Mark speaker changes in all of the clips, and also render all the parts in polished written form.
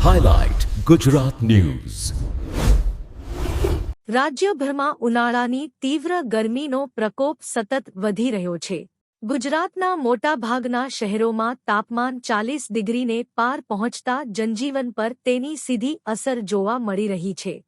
Speaker 1: Highlight Gujarat News.
Speaker 2: રાજ્યભરમાં ઉનાળાની તીવ્ર ગરમીનો પ્રકોપ સતત વધી રહ્યો છે. ગુજરાતના મોટાભાગના શહેરોમાં તાપમાન 40 ડિગ્રીને પાર પહોંચતા જનજીવન પર તેની સીધી અસર જોવા મળી રહી છે.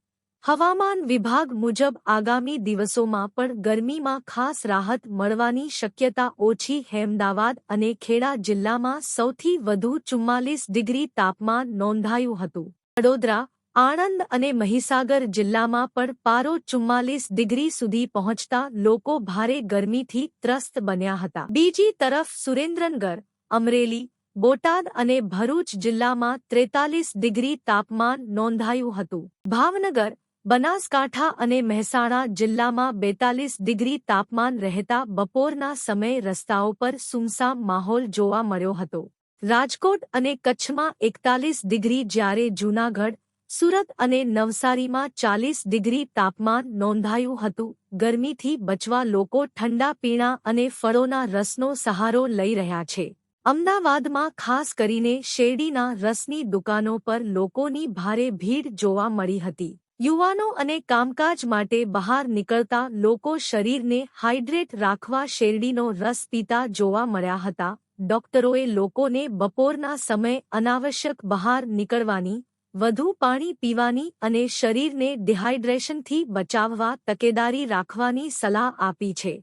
Speaker 2: હવામાન વિભાગ મુજબ આગામી દિવસોમાં પણ ગરમીમાં ખાસ રાહત મળવાની શક્યતા ઓછી. અમદાવાદ અને ખેડા જિલ્લામાં સૌથી વધુ 44 ડિગ્રી તાપમાન નોંધાયું હતું. વડોદરા, આણંદ અને મહીસાગર જિલ્લામાં પણ પારો 44 ડિગ્રી સુધી પહોંચતા લોકો ભારે ગરમીથી ત્રસ્ત બન્યા હતા. બીજી તરફ સુરેન્દ્રનગર, અમરેલી, બોટાદ અને ભરૂચ જિલ્લામાં 43 ડિગ્રી તાપમાન નોંધાયું હતું. ભાવનગર, બનાસકાંઠા અને મહેસાણા જિલ્લામાં 42 ડિગ્રી તાપમાન રહેતા બપોરના સમયે રસ્તાઓ પર સુમસામ માહોલ જોવા મળ્યો હતો. રાજકોટ અને કચ્છમાં 41 ડિગ્રી જ્યારે જૂનાગઢ, સુરત અને નવસારીમાં 40 ડિગ્રી તાપમાન નોંધાયું હતું. ગરમીથી બચવા લોકો ઠંડા પીણા અને ફળોના રસનો સહારો લઈ રહ્યા છે. અમદાવાદમાં ખાસ કરીને શેરડીના રસની દુકાનો પર લોકોની ભારે ભીડ જોવા મળી હતી. યુવાનો અને કામકાજ માટે બહાર નીકળતા લોકો શરીરને હાઇડ્રેટ રાખવા શેરડીનો રસ પીતા જોવા મળ્યા હતા. ડોક્ટરોએ લોકોને બપોરના સમયે અનાવશ્યક બહાર નીકળવાની, વધુ પાણી પીવાની અને શરીરને ડિહાઇડ્રેશનથી બચાવવા તકેદારી રાખવાની સલાહ આપી છે.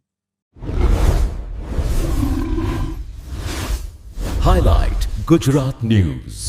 Speaker 1: Highlight Gujarat News.